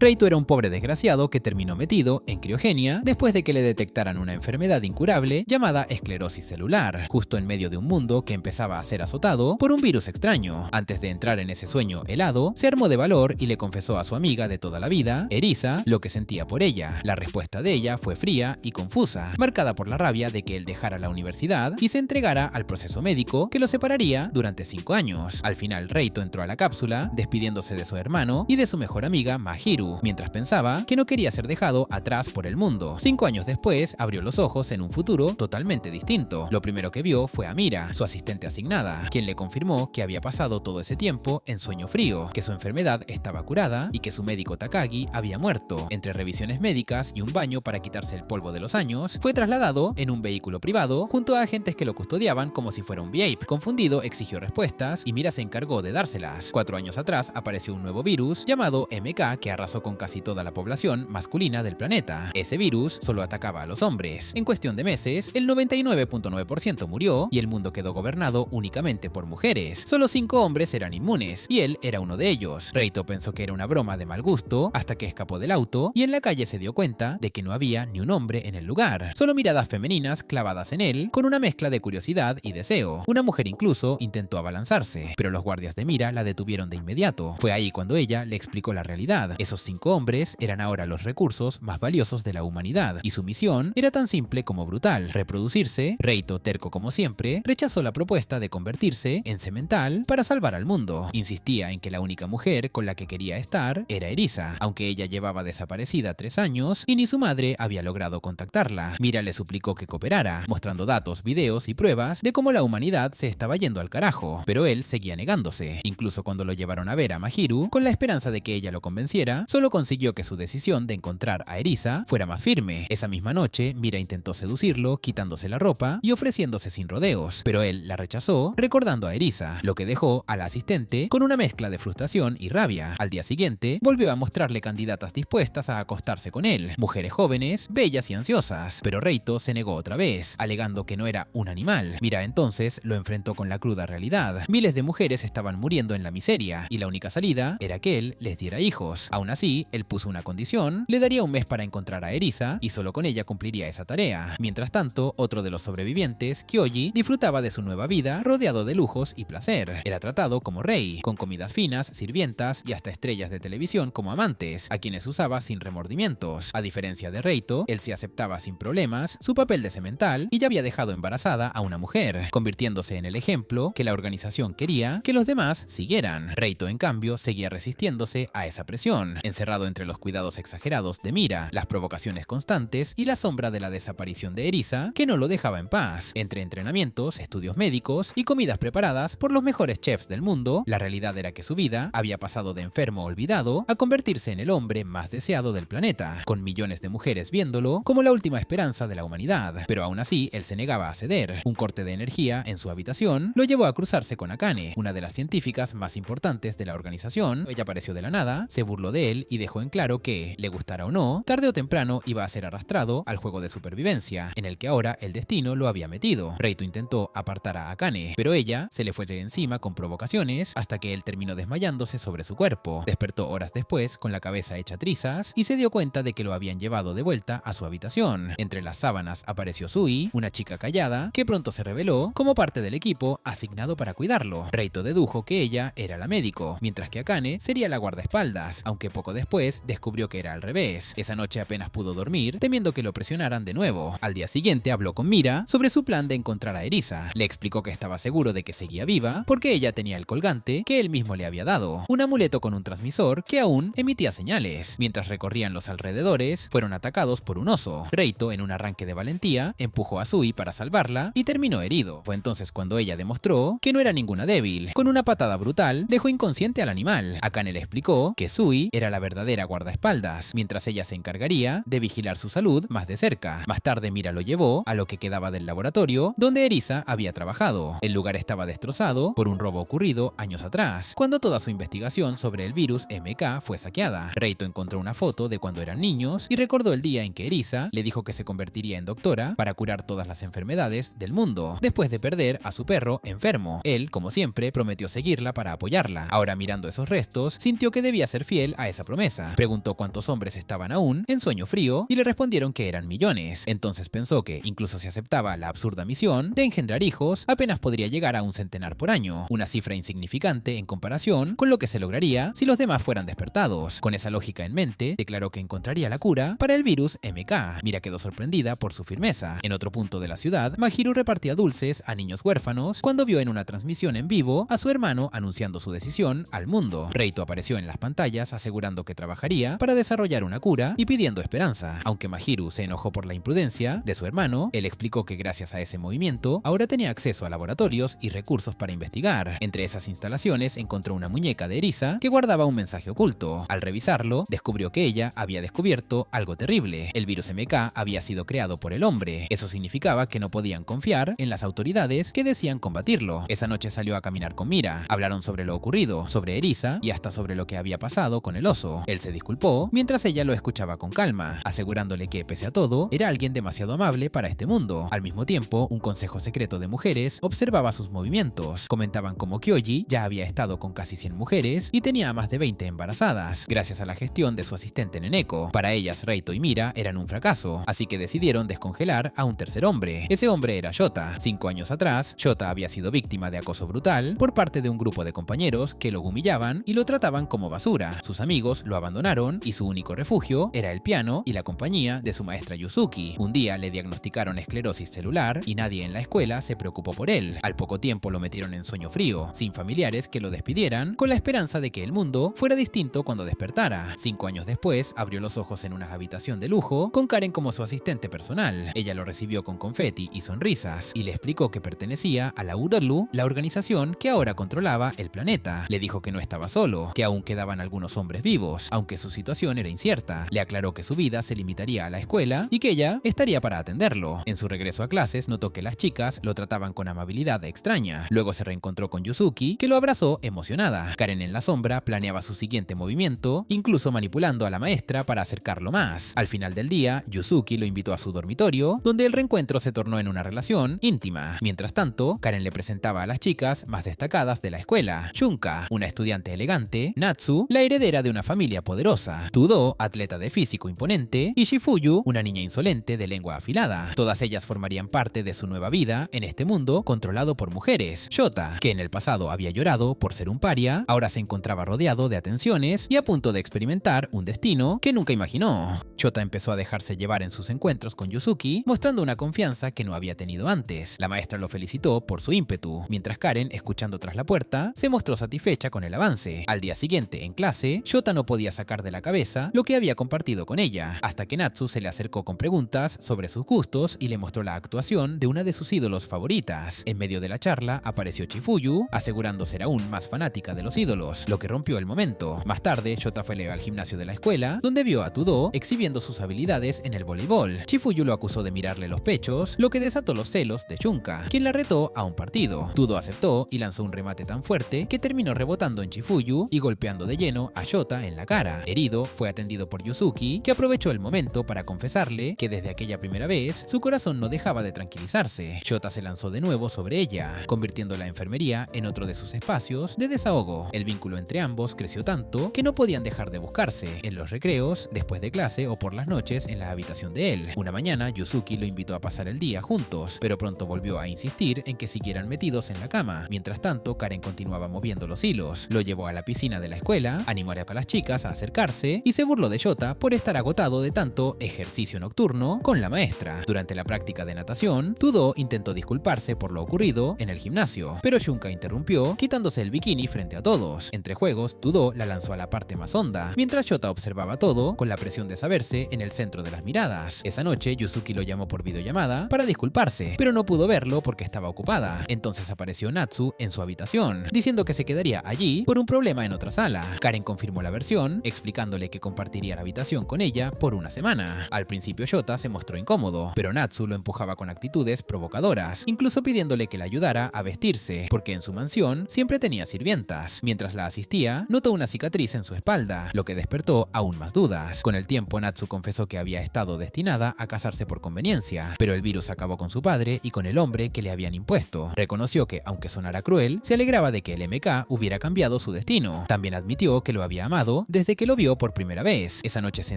Reito era un pobre desgraciado que terminó metido en criogenia después de que le detectaran una enfermedad incurable llamada esclerosis celular, justo en medio de un mundo que empezaba a ser azotado por un virus extraño. Antes de entrar en ese sueño helado, se armó de valor y le confesó a su amiga de toda la vida, Erisa, lo que sentía por ella. La respuesta de ella fue fría y confusa, marcada por la rabia de que él dejara la universidad y se entregara al proceso médico que lo separaría durante 5 años. Al final, Reito entró a la cápsula, despidiéndose de su hermano y de su mejor amiga Mahiru, mientras pensaba que no quería ser dejado atrás por el mundo. 5 años después, abrió los ojos en un futuro totalmente distinto. Lo primero que vio fue a Mira, su asistente asignada, quien le confirmó que había pasado todo ese tiempo en sueño frío, que su enfermedad estaba curada y que su médico Takagi había muerto. Entre revisiones médicas y un baño para quitarse el polvo de los años, fue trasladado en un vehículo privado junto a agentes que lo custodiaban como si fuera un VIP. Confundido, exigió respuestas y Mira se encargó de dárselas. 4 años atrás apareció un nuevo virus llamado MK que arrasó con casi toda la población masculina del planeta. Ese virus solo atacaba a los hombres. En cuestión de meses, el 99.9% murió y el mundo quedó gobernado únicamente por mujeres. Solo 5 hombres eran inmunes y él era uno de ellos. Reito pensó que era una broma de mal gusto hasta que escapó del auto y en la calle se dio cuenta de que no había ni un hombre en el lugar. Solo miradas femeninas clavadas en él con una mezcla de curiosidad y deseo. Una mujer incluso intentó abalanzarse, pero los guardias de Mira la detuvieron de inmediato. Fue ahí cuando ella le explicó la realidad. Esos 5 hombres eran ahora los recursos más valiosos de la humanidad y su misión era tan simple como brutal: reproducirse. Reito, terco como siempre, rechazó la propuesta de convertirse en semental para salvar al mundo. Insistía en que la única mujer con la que quería estar era Erisa, aunque ella llevaba desaparecida 3 años y ni su madre había logrado contactarla. Mira le suplicó que cooperara, mostrando datos, videos y pruebas de cómo la humanidad se estaba yendo al carajo, pero él seguía negándose. Incluso cuando lo llevaron a ver a Mahiru, con la esperanza de que ella lo convenciera, solo consiguió que su decisión de encontrar a Erisa fuera más firme. Esa misma noche, Mira intentó seducirlo, quitándose la ropa y ofreciéndose sin rodeos, pero él la rechazó, recordando a Erisa, lo que dejó a la asistente con una mezcla de frustración y rabia. Al día siguiente, volvió a mostrarle candidatas dispuestas a acostarse con él, mujeres jóvenes, bellas y ansiosas, pero Reito se negó otra vez, alegando que no era un animal. Mira entonces lo enfrentó con la cruda realidad. Miles de mujeres estaban muriendo en la miseria y la única salida era que él les diera hijos. Aún así, él puso una condición: le daría un mes para encontrar a Erisa y solo con ella cumpliría esa tarea. Mientras tanto, otro de los sobrevivientes, Kyoji, disfrutaba de su nueva vida rodeado de lujos y placer. Era tratado como rey, con comidas finas, sirvientas y hasta estrellas de televisión como amantes, a quienes usaba sin remordimientos. A diferencia de Reito, él se aceptaba sin problemas su papel de semental y ya había dejado embarazada a una mujer, convirtiéndose en el ejemplo que la organización quería que los demás siguieran. Reito, en cambio, seguía resistiéndose a esa presión, encerrado entre los cuidados exagerados de Mira, las provocaciones constantes y la sombra de la desaparición de Erisa que no lo dejaba en paz. Entre entrenamientos, estudios médicos y comidas preparadas por los mejores chefs del mundo, la realidad era que su vida había pasado de enfermo olvidado a convertirse en el hombre más deseado del planeta, con millones de mujeres viéndolo como la última esperanza de la humanidad. Pero aún así, él se negaba a ceder. Un corte de energía en su habitación lo llevó a cruzarse con Akane, una de las científicas más importantes de la organización. Ella apareció de la nada, se burló de él y dejó en claro que, le gustara o no, tarde o temprano iba a ser arrastrado al juego de supervivencia, en el que ahora el destino lo había metido. Reito intentó apartar a Akane, pero ella se le fue de encima con provocaciones hasta que él terminó desmayándose sobre su cuerpo. Despertó horas después con la cabeza hecha trizas y se dio cuenta de que lo habían llevado de vuelta a su habitación. Entre las sábanas apareció Sui, una chica callada que pronto se reveló como parte del equipo asignado para cuidarlo. Reito dedujo que ella era la médico, mientras que Akane sería la guardaespaldas, aunque poco después descubrió que era al revés. Esa noche apenas pudo dormir, temiendo que lo presionaran de nuevo. Al día siguiente habló con Mira sobre su plan de encontrar a Erisa. Le explicó que estaba seguro de que seguía viva porque ella tenía el colgante que él mismo le había dado, un amuleto con un transmisor que aún emitía señales. Mientras recorrían los alrededores, fueron atacados por un oso. Reito, en un arranque de valentía, empujó a Sui para salvarla y terminó herido. Fue entonces cuando ella demostró que no era ninguna débil. Con una patada brutal, dejó inconsciente al animal. Akane le explicó que Sui era la verdadera guardaespaldas, mientras ella se encargaría de vigilar su salud más de cerca. Más tarde, Mira lo llevó a lo que quedaba del laboratorio donde Erisa había trabajado. El lugar estaba destrozado por un robo ocurrido años atrás, cuando toda su investigación sobre el virus MK fue saqueada. Reito encontró una foto de cuando eran niños y recordó el día en que Erisa le dijo que se convertiría en doctora para curar todas las enfermedades del mundo, después de perder a su perro enfermo. Él, como siempre, prometió seguirla para apoyarla. Ahora, mirando esos restos, sintió que debía ser fiel a esa promesa. Preguntó cuántos hombres estaban aún en sueño frío y le respondieron que eran millones. Entonces pensó que, incluso si aceptaba la absurda misión de engendrar hijos, apenas podría llegar a un centenar por año, una cifra insignificante en comparación con lo que se lograría si los demás fueran despertados. Con esa lógica en mente, declaró que encontraría la cura para el virus MK. Mira quedó sorprendida por su firmeza. En otro punto de la ciudad, Mahiru repartía dulces a niños huérfanos cuando vio en una transmisión en vivo a su hermano anunciando su decisión al mundo. Reito apareció en las pantallas asegurando que trabajaría para desarrollar una cura y pidiendo esperanza. Aunque Mahiru se enojó por la imprudencia de su hermano, él explicó que gracias a ese movimiento ahora tenía acceso a laboratorios y recursos para investigar. Entre esas instalaciones encontró una muñeca de Erisa que guardaba un mensaje oculto. Al revisarlo, descubrió que ella había descubierto algo terrible. El virus MK había sido creado por el hombre. Eso significaba que no podían confiar en las autoridades que decían combatirlo. Esa noche salió a caminar con Mira. Hablaron sobre lo ocurrido, sobre Erisa y hasta sobre lo que había pasado con el oso. Él se disculpó mientras ella lo escuchaba con calma, asegurándole que, pese a todo, era alguien demasiado amable para este mundo. Al mismo tiempo, un consejo secreto de mujeres observaba sus movimientos. Comentaban cómo Kyoji ya había estado con casi 100 mujeres y tenía más de 20 embarazadas, gracias a la gestión de su asistente Neneko. Para ellas, Reito y Mira eran un fracaso, así que decidieron descongelar a un tercer hombre. Ese hombre era Shota. 5 años atrás, Shota había sido víctima de acoso brutal por parte de un grupo de compañeros que lo humillaban y lo trataban como basura. Sus amigos lo abandonaron y su único refugio era el piano y la compañía de su maestra Yuzuki. Un día le diagnosticaron esclerosis celular y nadie en la escuela se preocupó por él. Al poco tiempo lo metieron en sueño frío, sin familiares que lo despidieran, con la esperanza de que el mundo fuera distinto cuando despertara. 5 años después, abrió los ojos en una habitación de lujo, con Karen como su asistente personal. Ella lo recibió con confeti y sonrisas, y le explicó que pertenecía a la Udolu, la organización que ahora controlaba el planeta. Le dijo que no estaba solo, que aún quedaban algunos hombres vivos, aunque su situación era incierta. Le aclaró que su vida se limitaría a la escuela y que ella estaría para atenderlo. En su regreso a clases, notó que las chicas lo trataban con amabilidad extraña. Luego se reencontró con Yuzuki, que lo abrazó emocionada. Karen en la sombra planeaba su siguiente movimiento, incluso manipulando a la maestra para acercarlo más. Al final del día, Yuzuki lo invitó a su dormitorio, donde el reencuentro se tornó en una relación íntima. Mientras tanto, Karen le presentaba a las chicas más destacadas de la escuela: Shunka, una estudiante elegante; Natsu, la heredera de una familia poderosa; Tudo, atleta de físico imponente; y Shifuyu, una niña insolente de lengua afilada. Todas ellas formarían parte de su nueva vida en este mundo controlado por mujeres. Shota, que en el pasado había llorado por ser un paria, ahora se encontraba rodeado de atenciones y a punto de experimentar un destino que nunca imaginó. Shota empezó a dejarse llevar en sus encuentros con Yuzuki, mostrando una confianza que no había tenido antes. La maestra lo felicitó por su ímpetu, mientras Karen, escuchando tras la puerta, se mostró satisfecha con el avance. Al día siguiente, en clase, Shota no podía sacar de la cabeza lo que había compartido con ella, hasta que Natsu se le acercó con preguntas sobre sus gustos y le mostró la actuación de una de sus ídolos favoritas. En medio de la charla apareció Chifuyu, asegurando ser aún más fanática de los ídolos, lo que rompió el momento. Más tarde, Shota fue al gimnasio de la escuela, donde vio a Tudo exhibiendo sus habilidades en el voleibol. Chifuyu lo acusó de mirarle los pechos, lo que desató los celos de Shunka, quien la retó a un partido. Tudo aceptó y lanzó un remate tan fuerte que terminó rebotando en Chifuyu y golpeando de lleno a Shota en la cara. Herido, fue atendido por Yuzuki, que aprovechó el momento para confesarle que desde aquella primera vez su corazón no dejaba de tranquilizarse. Shota se lanzó de nuevo sobre ella, convirtiendo la enfermería en otro de sus espacios de desahogo. El vínculo entre ambos creció tanto que no podían dejar de buscarse en los recreos, después de clase o por las noches en la habitación de él. Una mañana, Yuzuki lo invitó a pasar el día juntos, pero pronto volvió a insistir en que siguieran metidos en la cama. Mientras tanto, Karen continuaba moviendo los hilos. Lo llevó a la piscina de la escuela, animó a las chicas a acercarse y se burló de Shota por estar agotado de tanto ejercicio nocturno con la maestra. Durante la práctica de natación, Tudo intentó disculparse por lo ocurrido en el gimnasio, pero Shunka interrumpió, quitándose el bikini frente a todos. Entre juegos, Tudo la lanzó a la parte más honda, mientras Shota observaba todo con la presión de saberse en el centro de las miradas. Esa noche, Yuzuki lo llamó por videollamada para disculparse, pero no pudo verlo porque estaba ocupada. Entonces apareció Natsu en su habitación, diciendo que se quedaría allí por un problema en otra sala. Karen confirmó la versión, explicándole que compartiría la habitación con ella por una semana. Al principio Shota se mostró incómodo, pero Natsu lo empujaba con actitudes provocadoras, incluso pidiéndole que la ayudara a vestirse, porque en su mansión siempre tenía sirvientas. Mientras la asistía, notó una cicatriz en su espalda, lo que despertó aún más dudas. Con el tiempo, Natsu Natsu confesó que había estado destinada a casarse por conveniencia, pero el virus acabó con su padre y con el hombre que le habían impuesto. Reconoció que, aunque sonara cruel, se alegraba de que el MK hubiera cambiado su destino. También admitió que lo había amado desde que lo vio por primera vez. Esa noche se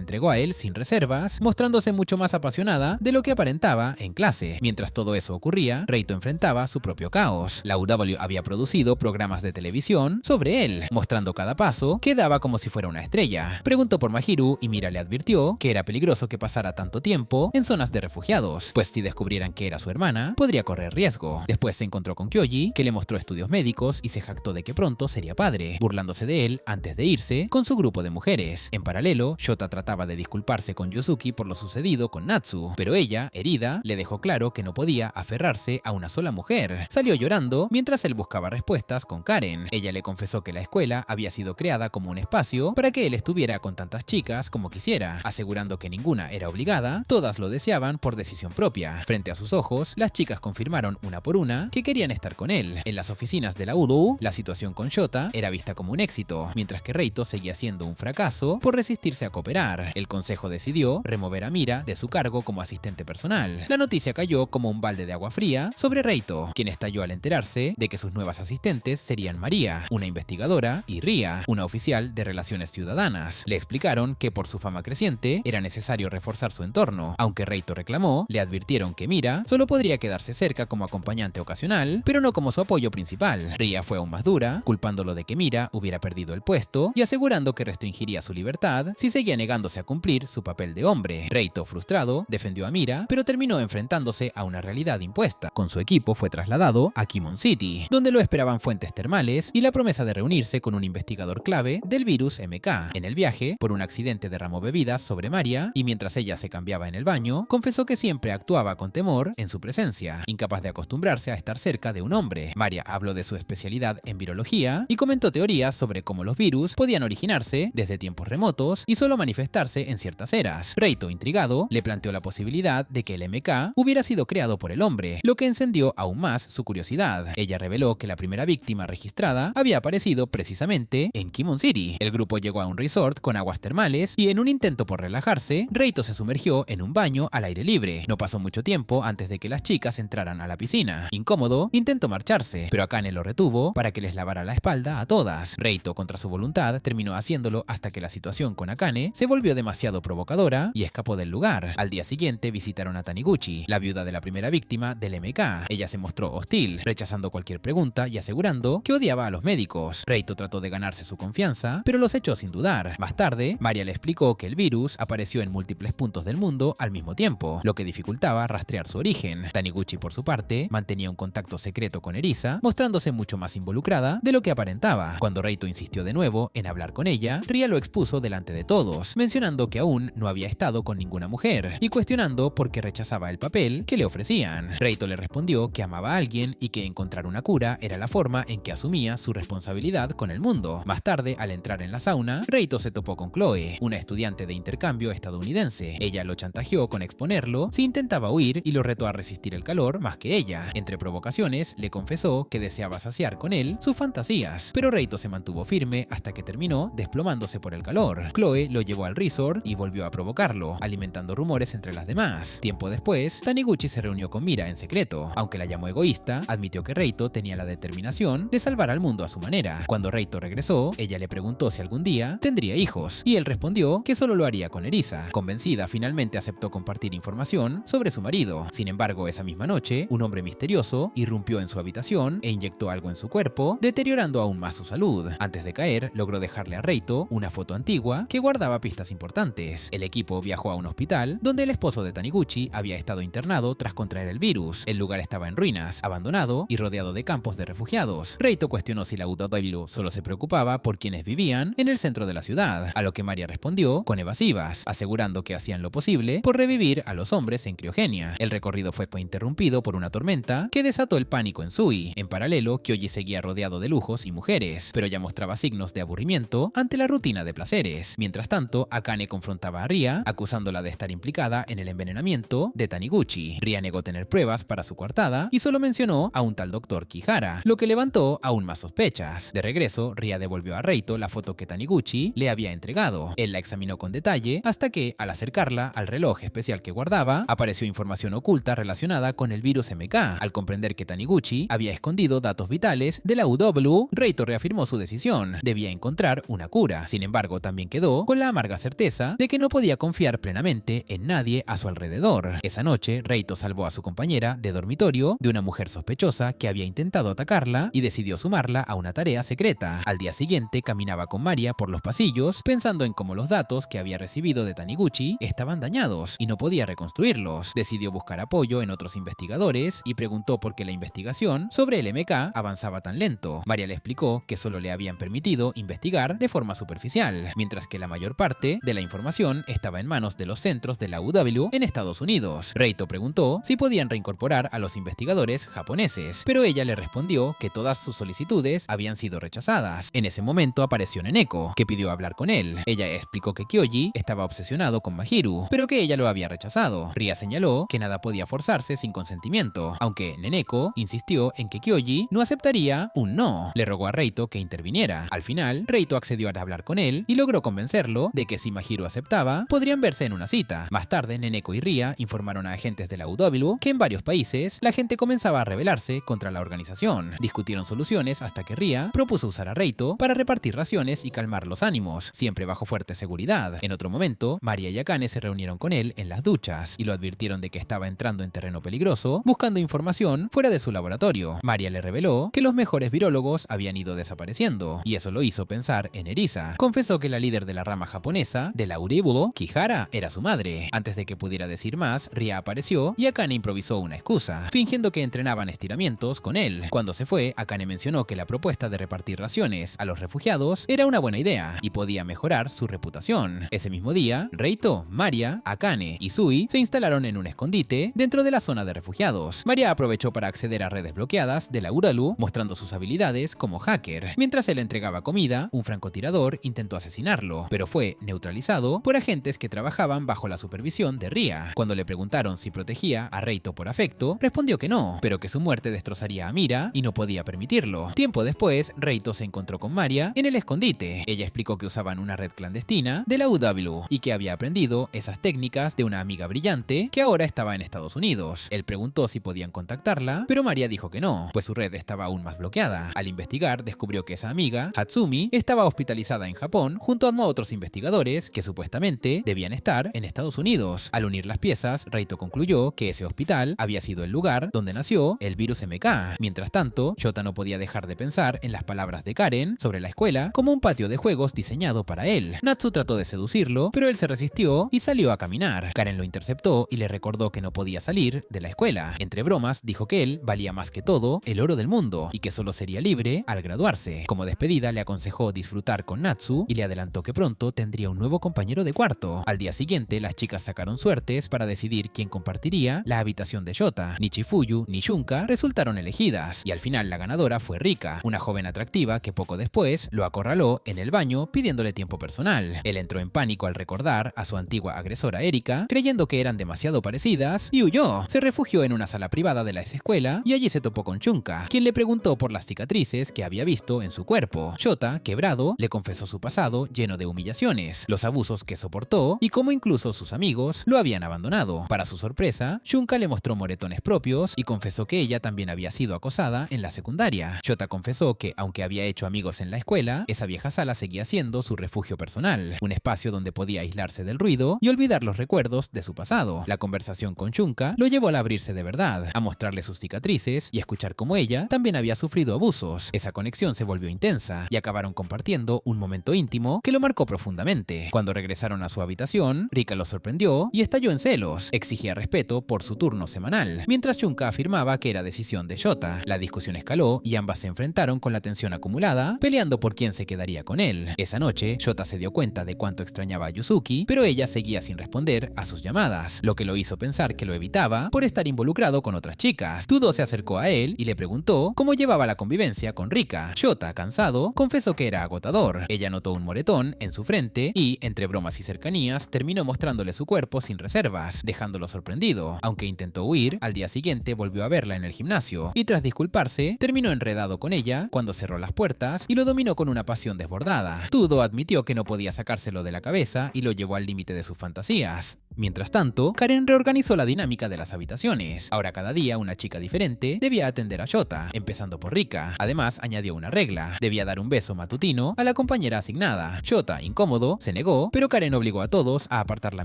entregó a él sin reservas, mostrándose mucho más apasionada de lo que aparentaba en clase. Mientras todo eso ocurría, Reito enfrentaba su propio caos. La UW había producido programas de televisión sobre él, mostrando cada paso que daba como si fuera una estrella. Preguntó por Mahiru y Mira le advirtió que era peligroso que pasara tanto tiempo en zonas de refugiados, pues si descubrieran que era su hermana, podría correr riesgo. Después se encontró con Kyoji, que le mostró estudios médicos y se jactó de que pronto sería padre, burlándose de él antes de irse con su grupo de mujeres. En paralelo, Shota trataba de disculparse con Yuzuki por lo sucedido con Natsu, pero ella, herida, le dejó claro que no podía aferrarse a una sola mujer. Salió llorando mientras él buscaba respuestas con Karen. Ella le confesó que la escuela había sido creada como un espacio para que él estuviera con tantas chicas como quisiera, asegurando que ninguna era obligada, todas lo deseaban por decisión propia. Frente a sus ojos, las chicas confirmaron una por una que querían estar con él. En las oficinas de la UDU, la situación con Shota era vista como un éxito, mientras que Reito seguía siendo un fracaso por resistirse a cooperar. El consejo decidió remover a Mira de su cargo como asistente personal. La noticia cayó como un balde de agua fría sobre Reito, quien estalló al enterarse de que sus nuevas asistentes serían María, una investigadora, y Ria, una oficial de relaciones ciudadanas. Le explicaron que por su fama creciente era necesario reforzar su entorno. Aunque Reito reclamó, le advirtieron que Mira solo podría quedarse cerca como acompañante ocasional, pero no como su apoyo principal. Ria fue aún más dura, culpándolo de que Mira hubiera perdido el puesto y asegurando que restringiría su libertad si seguía negándose a cumplir su papel de hombre. Reito, frustrado, defendió a Mira, pero terminó enfrentándose a una realidad impuesta. Con su equipo fue trasladado a Kimon City, donde lo esperaban fuentes termales y la promesa de reunirse con un investigador clave del virus MK. En el viaje, por un accidente derramó bebidas sobre Maria y mientras ella se cambiaba en el baño, confesó que siempre actuaba con temor en su presencia, incapaz de acostumbrarse a estar cerca de un hombre. Maria habló de su especialidad en virología y comentó teorías sobre cómo los virus podían originarse desde tiempos remotos y solo manifestarse en ciertas eras. Reito, intrigado, le planteó la posibilidad de que el MK hubiera sido creado por el hombre, lo que encendió aún más su curiosidad. Ella reveló que la primera víctima registrada había aparecido precisamente en Kimon City. El grupo llegó a un resort con aguas termales y en un intento por relajarse, Reito se sumergió en un baño al aire libre. No pasó mucho tiempo antes de que las chicas entraran a la piscina. Incómodo, intentó marcharse, pero Akane lo retuvo para que les lavara la espalda a todas. Reito, contra su voluntad, terminó haciéndolo hasta que la situación con Akane se volvió demasiado provocadora y escapó del lugar. Al día siguiente visitaron a Taniguchi, la viuda de la primera víctima del MK. Ella se mostró hostil, rechazando cualquier pregunta y asegurando que odiaba a los médicos. Reito trató de ganarse su confianza, pero los echó sin dudar. Más tarde, Maria le explicó que el virus apareció en múltiples puntos del mundo al mismo tiempo, lo que dificultaba rastrear su origen. Taniguchi, por su parte, mantenía un contacto secreto con Erisa, mostrándose mucho más involucrada de lo que aparentaba. Cuando Reito insistió de nuevo en hablar con ella, Ria lo expuso delante de todos, mencionando que aún no había estado con ninguna mujer y cuestionando por qué rechazaba el papel que le ofrecían. Reito le respondió que amaba a alguien y que encontrar una cura era la forma en que asumía su responsabilidad con el mundo. Más tarde, al entrar en la sauna, Reito se topó con Chloe, una estudiante de intercambio estadounidense. Ella lo chantajeó con exponerlo si intentaba huir y lo retó a resistir el calor más que ella. Entre provocaciones, le confesó que deseaba saciar con él sus fantasías, pero Reito se mantuvo firme hasta que terminó desplomándose por el calor. Chloe lo llevó al resort y volvió a provocarlo, alimentando rumores entre las demás. Tiempo después, Taniguchi se reunió con Mira en secreto. Aunque la llamó egoísta, admitió que Reito tenía la determinación de salvar al mundo a su manera. Cuando Reito regresó, ella le preguntó si algún día tendría hijos, y él respondió que solo lo haría con Erisa. Convencida, finalmente aceptó compartir información sobre su marido. Sin embargo, esa misma noche, un hombre misterioso irrumpió en su habitación e inyectó algo en su cuerpo, deteriorando aún más su salud. Antes de caer, logró dejarle a Reito una foto antigua que guardaba pistas importantes. El equipo viajó a un hospital donde el esposo de Taniguchi había estado internado tras contraer el virus. El lugar estaba en ruinas, abandonado y rodeado de campos de refugiados. Reito cuestionó si la UW solo se preocupaba por quienes vivían en el centro de la ciudad, a lo que Maria respondió con evasivas, asegurando que hacían lo posible por revivir a los hombres en criogenia. El recorrido fue interrumpido por una tormenta que desató el pánico en Sui. En paralelo, Kyoji seguía rodeado de lujos y mujeres, pero ya mostraba signos de aburrimiento ante la rutina de placeres. Mientras tanto, Akane confrontaba a Ria, acusándola de estar implicada en el envenenamiento de Taniguchi. Ria negó tener pruebas para su coartada y solo mencionó a un tal doctor Kihara, lo que levantó aún más sospechas. De regreso, Ria devolvió a Reito la foto que Taniguchi le había entregado. Él la examinó con detalle detalle hasta que, al acercarla al reloj especial que guardaba, apareció información oculta relacionada con el virus MK. Al comprender que Taniguchi había escondido datos vitales de la UW, Reito reafirmó su decisión. Debía encontrar una cura. Sin embargo, también quedó con la amarga certeza de que no podía confiar plenamente en nadie a su alrededor. Esa noche, Reito salvó a su compañera de dormitorio de una mujer sospechosa que había intentado atacarla y decidió sumarla a una tarea secreta. Al día siguiente, caminaba con Maria por los pasillos, pensando en cómo los datos que había recibido de Taniguchi estaban dañados y no podía reconstruirlos. Decidió buscar apoyo en otros investigadores y preguntó por qué la investigación sobre el MK avanzaba tan lento. Maria le explicó que solo le habían permitido investigar de forma superficial, mientras que la mayor parte de la información estaba en manos de los centros de la UW en Estados Unidos. Reito preguntó si podían reincorporar a los investigadores japoneses, pero ella le respondió que todas sus solicitudes habían sido rechazadas. En ese momento apareció Neneko, que pidió hablar con él. Ella explicó que Kyoji estaba obsesionado con Mahiru, pero que ella lo había rechazado. Ria señaló que nada podía forzarse sin consentimiento, aunque Neneko insistió en que Kyoji no aceptaría un no. Le rogó a Reito que interviniera. Al final, Reito accedió a hablar con él y logró convencerlo de que si Mahiru aceptaba, podrían verse en una cita. Más tarde, Neneko y Ria informaron a agentes de la UW que en varios países la gente comenzaba a rebelarse contra la organización. Discutieron soluciones hasta que Ria propuso usar a Reito para repartir raciones y calmar los ánimos, siempre bajo fuerte seguridad. En otro momento, Maria y Akane se reunieron con él en las duchas y lo advirtieron de que estaba entrando en terreno peligroso buscando información fuera de su laboratorio. Maria le reveló que los mejores virólogos habían ido desapareciendo y eso lo hizo pensar en Erisa. Confesó que la líder de la rama japonesa de la Uribudo, Kihara, era su madre. Antes de que pudiera decir más, Ria apareció y Akane improvisó una excusa, fingiendo que entrenaban estiramientos con él. Cuando se fue, Akane mencionó que la propuesta de repartir raciones a los refugiados era una buena idea y podía mejorar su reputación. Ese mismo día, Reito, Maria, Akane y Sui se instalaron en un escondite dentro de la zona de refugiados. Maria aprovechó para acceder a redes bloqueadas de la Uralu, mostrando sus habilidades como hacker. Mientras él entregaba comida, un francotirador intentó asesinarlo, pero fue neutralizado por agentes que trabajaban bajo la supervisión de Ria. Cuando le preguntaron si protegía a Reito por afecto, respondió que no, pero que su muerte destrozaría a Mira y no podía permitirlo. Tiempo después, Reito se encontró con Maria en el escondite. Ella explicó que usaban una red clandestina de la UW y que había aprendido esas técnicas de una amiga brillante que ahora estaba en Estados Unidos. Él preguntó si podían contactarla, pero Maria dijo que no, pues su red estaba aún más bloqueada. Al investigar, descubrió que esa amiga, Hatsumi, estaba hospitalizada en Japón junto a otros investigadores que supuestamente debían estar en Estados Unidos. Al unir las piezas, Reito concluyó que ese hospital había sido el lugar donde nació el virus MK. Mientras tanto, Shota no podía dejar de pensar en las palabras de Karen sobre la escuela como un patio de juegos diseñado para él. Natsu trató de seducirlo, pero él se resistió y salió a caminar. Karen lo interceptó y le recordó que no podía salir de la escuela. Entre bromas, dijo que él valía más que todo el oro del mundo y que solo sería libre al graduarse. Como despedida, le aconsejó disfrutar con Natsu y le adelantó que pronto tendría un nuevo compañero de cuarto. Al día siguiente, las chicas sacaron suertes para decidir quién compartiría la habitación de Shota. Ni Chifuyu ni Shunka resultaron elegidas, y al final la ganadora fue Rika, una joven atractiva que poco después lo acorraló en el baño pidiéndole tiempo personal. Él entró en pánico al recordar a su antigua agresora Erika, creyendo que eran demasiado parecidas, y huyó. Se refugió en una sala privada de la escuela y allí se topó con Shunka, quien le preguntó por las cicatrices que había visto en su cuerpo. Shota, quebrado, le confesó su pasado lleno de humillaciones, los abusos que soportó y cómo incluso sus amigos lo habían abandonado. Para su sorpresa, Shunka le mostró moretones propios y confesó que ella también había sido acosada en la secundaria. Shota confesó que, aunque había hecho amigos en la escuela, esa vieja sala seguía siendo su refugio personal, un espacio donde podía aislarse del ruido y olvidar los recuerdos de su pasado. La conversación con Shunka lo llevó a abrirse de verdad, a mostrarle sus cicatrices y a escuchar cómo ella también había sufrido abusos. Esa conexión se volvió intensa y acabaron compartiendo un momento íntimo que lo marcó profundamente. Cuando regresaron a su habitación, Rika lo sorprendió y estalló en celos. Exigía respeto por su turno semanal, mientras Shunka afirmaba que era decisión de Shota. La discusión escaló y ambas se enfrentaron con la tensión acumulada, peleando por quién se quedaría con él. Esa noche, Shota se dio cuenta de cuánto extrañaba a Yuzuki, pero ella seguía sin responder a sus llamadas, lo que lo hizo pensar que lo evitaba por estar involucrado con otras chicas. Tudo se acercó a él y le preguntó cómo llevaba la convivencia con Rika. Shota, cansado, confesó que era agotador. Ella notó un moretón en su frente y, entre bromas y cercanías, terminó mostrándole su cuerpo sin reservas, dejándolo sorprendido. Aunque intentó huir, al día siguiente volvió a verla en el gimnasio y, tras disculparse, terminó enredado con ella cuando cerró las puertas y lo dominó con una pasión desbordada. Tudo admitió que no podía sacárselo de la cabeza cabeza y lo llevó al límite de sus fantasías. Mientras tanto, Karen reorganizó la dinámica de las habitaciones. Ahora cada día una chica diferente debía atender a Shota, empezando por Rika. Además, añadió una regla: debía dar un beso matutino a la compañera asignada. Shota, incómodo, se negó, pero Karen obligó a todos a apartar la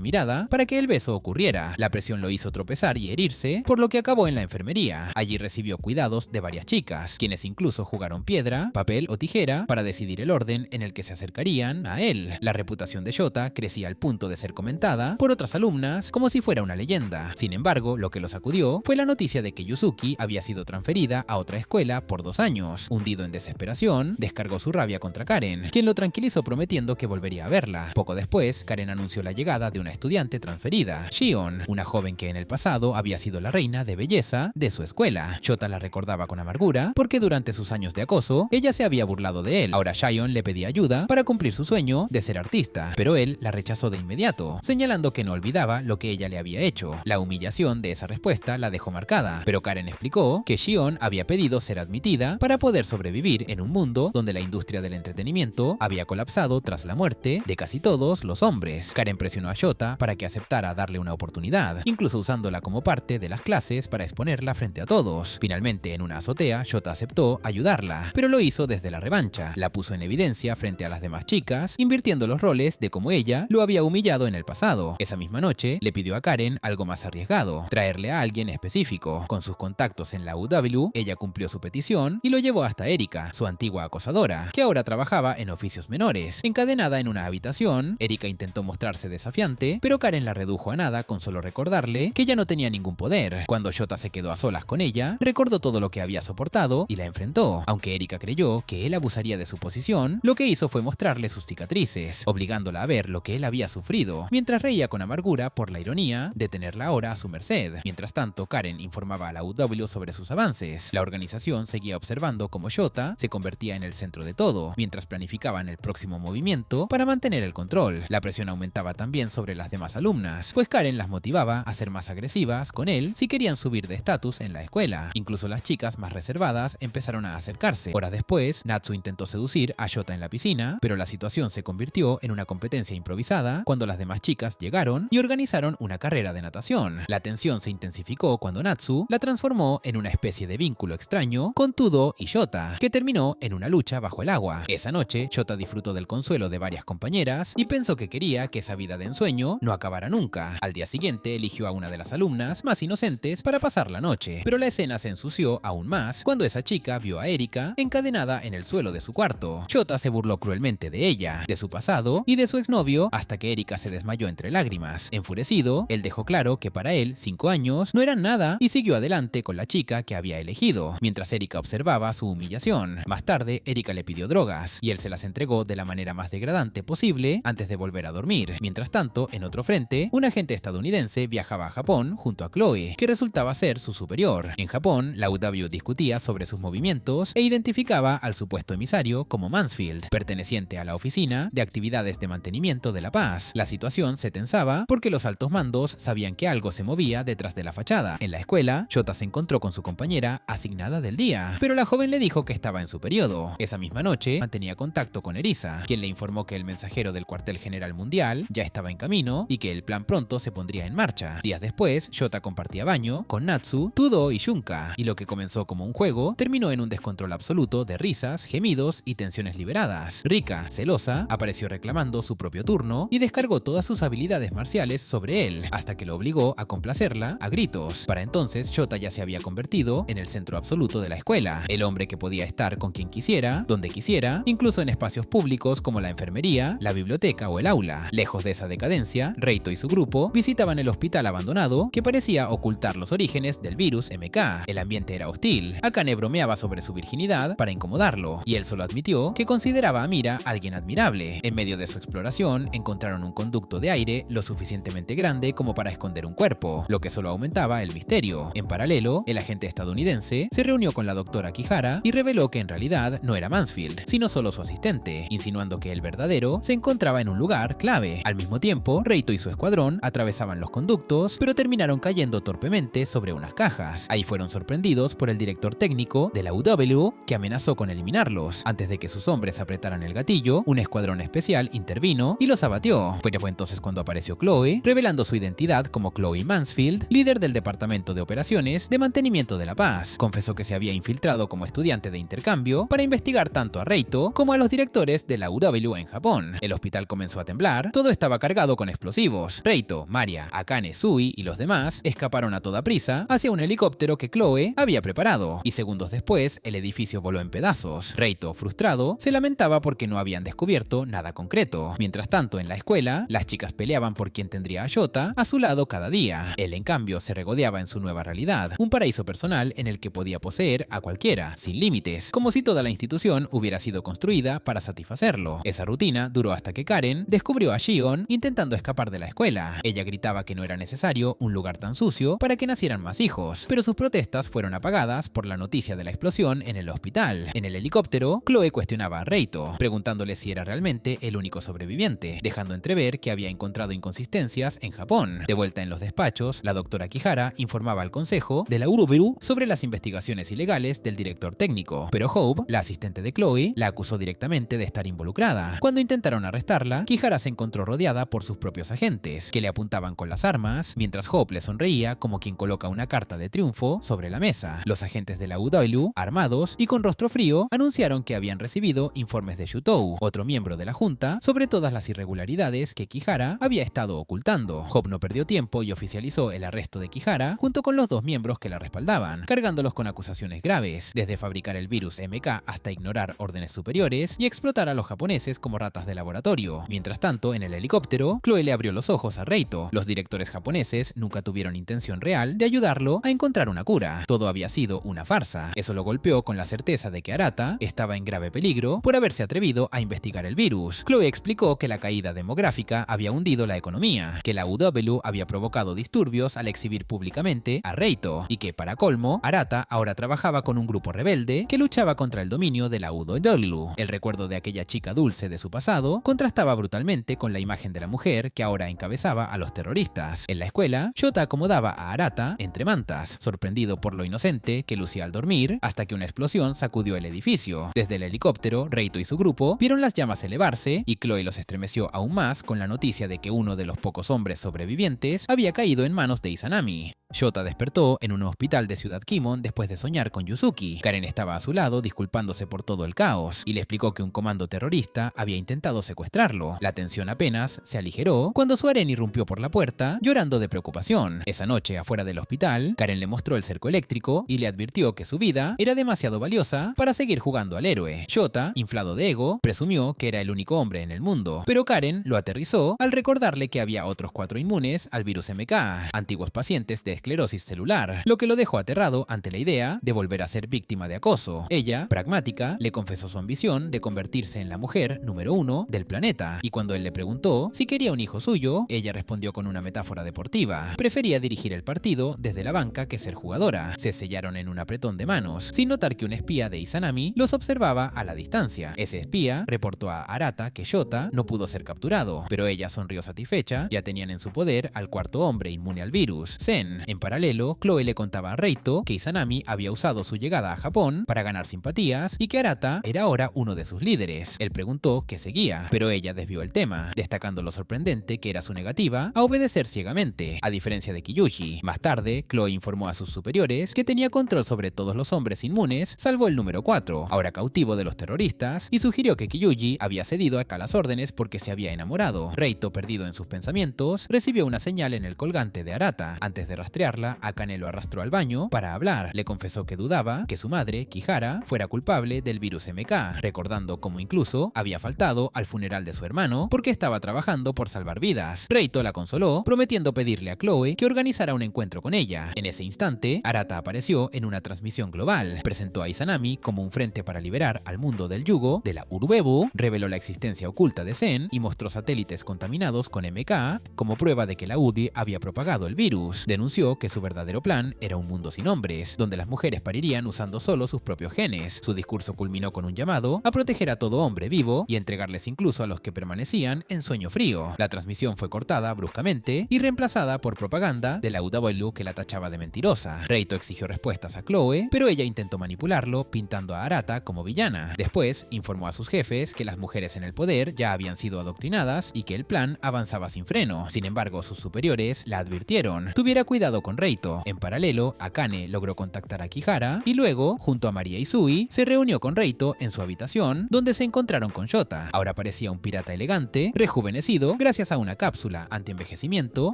mirada para que el beso ocurriera. La presión lo hizo tropezar y herirse, por lo que acabó en la enfermería. Allí recibió cuidados de varias chicas, quienes incluso jugaron piedra, papel o tijera para decidir el orden en el que se acercarían a él. La reputación de Shota crecía al punto de ser comentada por otras alumnas como si fuera una leyenda. Sin embargo, lo que lo sacudió fue la noticia de que Yuzuki había sido transferida a otra escuela por 2 años. Hundido en desesperación, descargó su rabia contra Karen, quien lo tranquilizó prometiendo que volvería a verla. Poco después, Karen anunció la llegada de una estudiante transferida, Shion, una joven que en el pasado había sido la reina de belleza de su escuela. Shota la recordaba con amargura porque durante sus años de acoso, ella se había burlado de él. Ahora Shion le pedía ayuda para cumplir su sueño de ser artista, pero él la rechazó de inmediato, señalando que no olvidaba lo que ella le había hecho. La humillación de esa respuesta la dejó marcada, pero Karen explicó que Shion había pedido ser admitida para poder sobrevivir en un mundo donde la industria del entretenimiento había colapsado tras la muerte de casi todos los hombres. Karen presionó a Shota para que aceptara darle una oportunidad, incluso usándola como parte de las clases para exponerla frente a todos. Finalmente, en una azotea, Shota aceptó ayudarla, pero lo hizo desde la revancha. La puso en evidencia frente a las demás chicas, invirtiendo los roles de cómo ella lo había humillado en el pasado. Esa misma noche, le pidió a Karen algo más arriesgado: traerle a alguien específico. Con sus contactos en la UW, ella cumplió su petición y lo llevó hasta Erika, su antigua acosadora, que ahora trabajaba en oficios menores. Encadenada en una habitación, Erika intentó mostrarse desafiante, pero Karen la redujo a nada con solo recordarle que ya no tenía ningún poder. Cuando Shota se quedó a solas con ella, recordó todo lo que había soportado y la enfrentó. Aunque Erika creyó que él abusaría de su posición, lo que hizo fue mostrarle sus cicatrices, obligándola a ver lo que él había sufrido, mientras reía con amargura por la ironía de tenerla ahora a su merced. Mientras tanto, Karen informaba a la UW sobre sus avances. La organización seguía observando cómo Shota se convertía en el centro de todo, mientras planificaban el próximo movimiento para mantener el control. La presión aumentaba también sobre las demás alumnas, pues Karen las motivaba a ser más agresivas con él si querían subir de estatus en la escuela. Incluso las chicas más reservadas empezaron a acercarse. Horas después, Natsu intentó seducir a Shota en la piscina, pero la situación se convirtió en una competencia improvisada cuando las demás chicas llegaron y organizaron una carrera de natación. La tensión se intensificó cuando Natsu la transformó en una especie de vínculo extraño con Tudo y Shota, que terminó en una lucha bajo el agua. Esa noche, Shota disfrutó del consuelo de varias compañeras y pensó que quería que esa vida de ensueño no acabara nunca. Al día siguiente, eligió a una de las alumnas más inocentes para pasar la noche, pero la escena se ensució aún más cuando esa chica vio a Erika encadenada en el suelo de su cuarto. Shota se burló cruelmente de ella, de su pasado y de su exnovio hasta que Erika se desmayó entre lágrimas. Enfurecido, él dejó claro que para él 5 años no eran nada y siguió adelante con la chica que había elegido, mientras Erika observaba su humillación. Más tarde, Erika le pidió drogas y él se las entregó de la manera más degradante posible antes de volver a dormir. Mientras tanto, en otro frente, un agente estadounidense viajaba a Japón junto a Chloe, que resultaba ser su superior. En Japón, la UW discutía sobre sus movimientos e identificaba al supuesto emisario como Mansfield, perteneciente a la Oficina de Actividades de Mantenimiento de la Paz. La situación se tensaba porque los altos mandos sabían que algo se movía detrás de la fachada. En la escuela, Shota se encontró con su compañera asignada del día, pero la joven le dijo que estaba en su periodo. Esa misma noche, mantenía contacto con Erisa, quien le informó que el mensajero del cuartel general mundial ya estaba en camino y que el plan pronto se pondría en marcha. Días después, Shota compartía baño con Natsu, Tudo y Shunka, y lo que comenzó como un juego terminó en un descontrol absoluto de risas, gemidos y tensiones liberadas. Rika, celosa, apareció reclamando su propio turno y descargó todas sus habilidades marciales sobre él, hasta que lo obligó a complacerla a gritos. Para entonces, Shota ya se había convertido en el centro absoluto de la escuela, el hombre que podía estar con quien quisiera, donde quisiera, incluso en espacios públicos como la enfermería, la biblioteca o el aula. Lejos de esa decadencia, Reito y su grupo visitaban el hospital abandonado que parecía ocultar los orígenes del virus MK. El ambiente era hostil. Akane bromeaba sobre su virginidad para incomodarlo, y él solo admitió que consideraba a Mira alguien admirable. En medio de su exploración, encontraron un conducto de aire lo suficientemente suficientemente grande como para esconder un cuerpo, lo que solo aumentaba el misterio. En paralelo, el agente estadounidense se reunió con la doctora Kihara y reveló que en realidad no era Mansfield, sino solo su asistente, insinuando que el verdadero se encontraba en un lugar clave. Al mismo tiempo, Reito y su escuadrón atravesaban los conductos, pero terminaron cayendo torpemente sobre unas cajas. Ahí fueron sorprendidos por el director técnico de la UW, que amenazó con eliminarlos. Antes de que sus hombres apretaran el gatillo, un escuadrón especial intervino y los abatió. Fue entonces cuando apareció Chloe, revelando su identidad como Chloe Mansfield, líder del Departamento de Operaciones de Mantenimiento de la Paz. Confesó que se había infiltrado como estudiante de intercambio para investigar tanto a Reito como a los directores de la UW en Japón. El hospital comenzó a temblar, todo estaba cargado con explosivos. Reito, Maria, Akane, Sui y los demás escaparon a toda prisa hacia un helicóptero que Chloe había preparado, y segundos después el edificio voló en pedazos. Reito, frustrado, se lamentaba porque no habían descubierto nada concreto. Mientras tanto, en la escuela, las chicas peleaban por quién tendría a Yota a su lado cada día. Él, en cambio, se regodeaba en su nueva realidad, un paraíso personal en el que podía poseer a cualquiera, sin límites, como si toda la institución hubiera sido construida para satisfacerlo. Esa rutina duró hasta que Karen descubrió a Shion intentando escapar de la escuela. Ella gritaba que no era necesario un lugar tan sucio para que nacieran más hijos, pero sus protestas fueron apagadas por la noticia de la explosión en el hospital. En el helicóptero, Chloe cuestionaba a Reito, preguntándole si era realmente el único sobreviviente, dejando entrever que había encontrado inconsistencias en Japón. De vuelta en los despachos, la doctora Kihara informaba al consejo de la URUBERU sobre las investigaciones ilegales del director técnico, pero Hope, la asistente de Chloe, la acusó directamente de estar involucrada. Cuando intentaron arrestarla, Kihara se encontró rodeada por sus propios agentes, que le apuntaban con las armas, mientras Hope le sonreía como quien coloca una carta de triunfo sobre la mesa. Los agentes de la UW, armados y con rostro frío, anunciaron que habían recibido informes de Shutou, otro miembro de la junta, sobre todas las irregularidades que Kihara había estado ocultando. Hope no perdió tiempo y oficializó el arresto de Kihara junto con los dos miembros que la respaldaban, cargándolos con acusaciones graves, desde fabricar el virus MK hasta ignorar órdenes superiores y explotar a los japoneses como ratas de laboratorio. Mientras tanto, en el helicóptero, Chloe le abrió los ojos a Reito. Los directores japoneses nunca tuvieron intención real de ayudarlo a encontrar una cura. Todo había sido una farsa. Eso lo golpeó con la certeza de que Arata estaba en grave peligro por haberse atrevido a investigar el virus. Chloe explicó que la caída demográfica había hundido la economía, que la UW había provocado disturbios al exhibir públicamente a Reito, y que, para colmo, Arata ahora trabajaba con un grupo rebelde que luchaba contra el dominio de la UW. El recuerdo de aquella chica dulce de su pasado contrastaba brutalmente con la imagen de la mujer que ahora encabezaba a los terroristas. En la escuela, Shota acomodaba a Arata entre mantas, sorprendido por lo inocente que lucía al dormir, hasta que una explosión sacudió el edificio. Desde el helicóptero, Reito y su grupo vieron las llamas elevarse y Chloe los estremeció aún más con la noticia de que uno de los pocos hombres sobrevivientes había caído en manos de Izanami. Shota despertó en un hospital de Ciudad Kimon después de soñar con Yuzuki. Karen estaba a su lado disculpándose por todo el caos y le explicó que un comando terrorista había intentado secuestrarlo. La tensión apenas se aligeró cuando Suaren irrumpió por la puerta llorando de preocupación. Esa noche, afuera del hospital, Karen le mostró el cerco eléctrico y le advirtió que su vida era demasiado valiosa para seguir jugando al héroe. Shota, inflado de ego, presumió que era el único hombre en el mundo, pero Karen lo aterrizó al recordarle que había otros 4 inmunes al virus MK, antiguos pacientes de esclerosis celular, lo que lo dejó aterrado ante la idea de volver a ser víctima de acoso. Ella, pragmática, le confesó su ambición de convertirse en la mujer número 1 del planeta, y cuando él le preguntó si quería un hijo suyo, ella respondió con una metáfora deportiva. Prefería dirigir el partido desde la banca que ser jugadora. Se sellaron en un apretón de manos, sin notar que un espía de Izanami los observaba a la distancia. Ese espía reportó a Arata que Shota no pudo ser capturado, pero ella sonrió satisfecha. Ya tenían en su poder al 4.º hombre inmune al virus, Zen. En paralelo, Chloe le contaba a Reito que Izanami había usado su llegada a Japón para ganar simpatías y que Arata era ahora uno de sus líderes. Él preguntó qué seguía, pero ella desvió el tema, destacando lo sorprendente que era su negativa a obedecer ciegamente, a diferencia de Kiyuji. Más tarde, Chloe informó a sus superiores que tenía control sobre todos los hombres inmunes, salvo el número 4, ahora cautivo de los terroristas, y sugirió que Kiyuji había cedido a las órdenes porque se había enamorado. Reito, perdido en sus pensamientos, recibió una señal en el colgante de Arata. Antes de rastrear rastrearla, Akane lo arrastró al baño para hablar. Le confesó que dudaba que su madre, Kihara, fuera culpable del virus MK, recordando cómo incluso había faltado al funeral de su hermano porque estaba trabajando por salvar vidas. Reito la consoló, prometiendo pedirle a Chloe que organizara un encuentro con ella. En ese instante, Arata apareció en una transmisión global, presentó a Izanami como un frente para liberar al mundo del yugo de la Urubebu, reveló la existencia oculta de Zen y mostró satélites contaminados con MK como prueba de que la UDI había propagado el virus. Denunció que su verdadero plan era un mundo sin hombres, donde las mujeres parirían usando solo sus propios genes. Su discurso culminó con un llamado a proteger a todo hombre vivo y entregarles incluso a los que permanecían en sueño frío. La transmisión fue cortada bruscamente y reemplazada por propaganda de la UW que la tachaba de mentirosa. Reito exigió respuestas a Chloe, pero ella intentó manipularlo pintando a Arata como villana. Después informó a sus jefes que las mujeres en el poder ya habían sido adoctrinadas y que el plan avanzaba sin freno. Sin embargo, sus superiores la advirtieron. Tuviera cuidado con Reito. En paralelo, Akane logró contactar a Kihara y luego, junto a Maria Izui, se reunió con Reito en su habitación, donde se encontraron con Shota. Ahora parecía un pirata elegante, rejuvenecido gracias a una cápsula anti-envejecimiento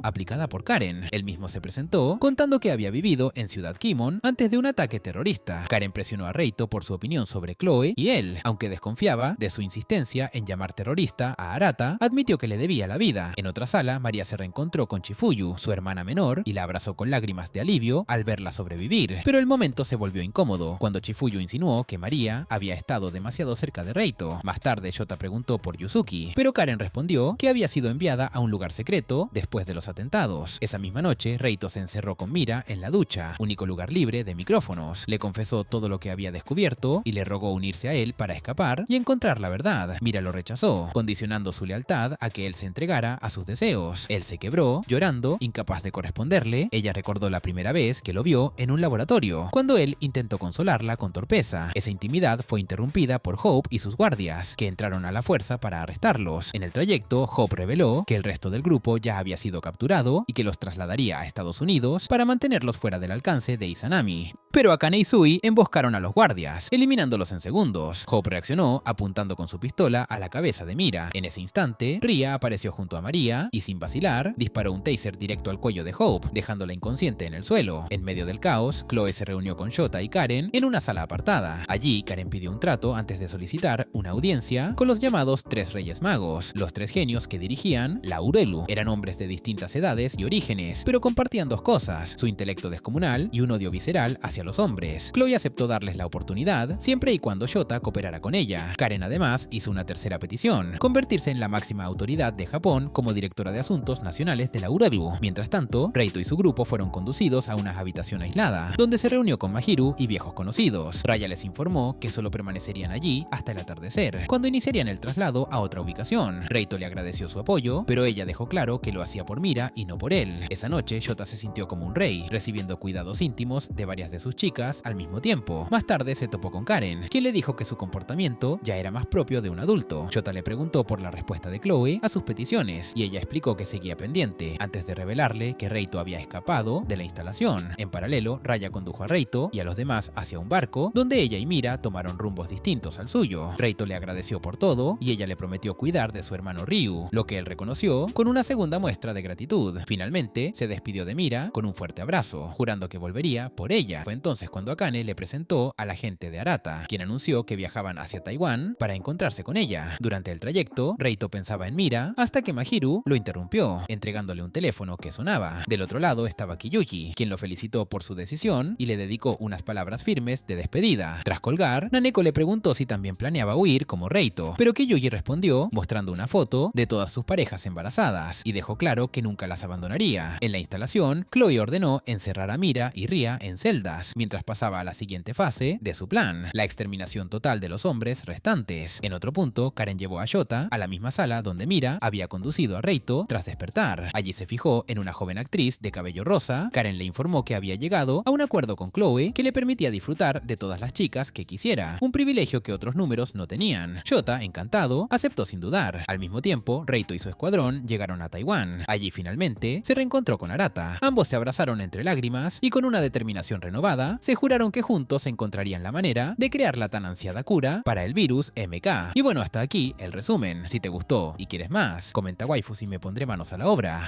aplicada por Karen. Él mismo se presentó, contando que había vivido en Ciudad Kimon antes de un ataque terrorista. Karen presionó a Reito por su opinión sobre Chloe y él, aunque desconfiaba de su insistencia en llamar terrorista a Arata, admitió que le debía la vida. En otra sala, Maria se reencontró con Chifuyu, su hermana menor, y la abrazó con lágrimas de alivio al verla sobrevivir. Pero el momento se volvió incómodo cuando Chifuyu insinuó que Maria había estado demasiado cerca de Reito. Más tarde, Shota preguntó por Yuzuki, pero Karen respondió que había sido enviada a un lugar secreto después de los atentados. Esa misma noche, Reito se encerró con Mira en la ducha, único lugar libre de micrófonos. Le confesó todo lo que había descubierto y le rogó unirse a él para escapar y encontrar la verdad. Mira lo rechazó, condicionando su lealtad a que él se entregara a sus deseos. Él se quebró, llorando, incapaz de corresponderle. Ella recordó la primera vez que lo vio en un laboratorio, cuando él intentó consolarla con torpeza. Esa intimidad fue interrumpida por Hope y sus guardias, que entraron a la fuerza para arrestarlos. En el trayecto, Hope reveló que el resto del grupo ya había sido capturado y que los trasladaría a Estados Unidos para mantenerlos fuera del alcance de Izanami. Pero Akane y Izui emboscaron a los guardias, eliminándolos en segundos. Hope reaccionó apuntando con su pistola a la cabeza de Mira. En ese instante, Ria apareció junto a Maria y, sin vacilar, disparó un taser directo al cuello de Hope, dejándola inconsciente en el suelo. En medio del caos, Chloe se reunió con Shota y Karen en una sala apartada. Allí, Karen pidió un trato antes de solicitar una audiencia con los llamados Tres Reyes Magos, los tres genios que dirigían la Urelu. Eran hombres de distintas edades y orígenes, pero compartían dos cosas: su intelecto descomunal y un odio visceral hacia los hombres. Chloe aceptó darles la oportunidad siempre y cuando Shota cooperara con ella. Karen además hizo una tercera petición: convertirse en la máxima autoridad de Japón como directora de asuntos nacionales de la Urebu. Mientras tanto, Reito y su grupo fueron conducidos a una habitación aislada, donde se reunió con Mahiru y viejos conocidos. Raya les informó que solo permanecerían allí hasta el atardecer, cuando iniciarían el traslado a otra ubicación. Reito le agradeció su apoyo, pero ella dejó claro que lo hacía por Mira y no por él. Esa noche, Shota se sintió como un rey, recibiendo cuidados íntimos de varias de sus chicas al mismo tiempo. Más tarde se topó con Karen, quien le dijo que su comportamiento ya era más propio de un adulto. Shota le preguntó por la respuesta de Chloe a sus peticiones y ella explicó que seguía pendiente, antes de revelarle que Reito había escapado de la instalación. En paralelo, Raya condujo a Reito y a los demás hacia un barco, donde ella y Mira tomaron rumbos distintos al suyo. Reito le agradeció por todo y ella le prometió cuidar de su hermano Ryu, lo que él reconoció con una segunda muestra de gratitud. Finalmente, se despidió de Mira con un fuerte abrazo, jurando que volvería por ella. Fue entonces cuando Akane le presentó a la gente de Arata, quien anunció que viajaban hacia Taiwán para encontrarse con ella. Durante el trayecto, Reito pensaba en Mira hasta que Mahiru lo interrumpió, entregándole un teléfono que sonaba. Del otro lado estaba Kiyuki, quien lo felicitó por su decisión y le dedicó unas palabras firmes de despedida. Tras colgar, Naneko le preguntó si también planeaba huir como Reito, pero Kiyuki respondió mostrando una foto de todas sus parejas embarazadas y dejó claro que nunca las abandonaría. En la instalación, Chloe ordenó encerrar a Mira y Ria en celdas, mientras pasaba a la siguiente fase de su plan: la exterminación total de los hombres restantes. En otro punto, Karen llevó a Shota a la misma sala donde Mira había conducido a Reito tras despertar. Allí se fijó en una joven actriz de cabello rosa. Karen le informó que había llegado a un acuerdo con Chloe que le permitía disfrutar de todas las chicas que quisiera, un privilegio que otros números no tenían. Shota, encantado, aceptó sin dudar. Al mismo tiempo, Reito y su escuadrón llegaron a Taiwán. Allí finalmente se reencontró con Arata. Ambos se abrazaron entre lágrimas y con una determinación renovada se juraron que juntos encontrarían la manera de crear la tan ansiada cura para el virus MK. Y bueno, hasta aquí el resumen. Si te gustó y quieres más, comenta waifus y me pondré manos a la obra.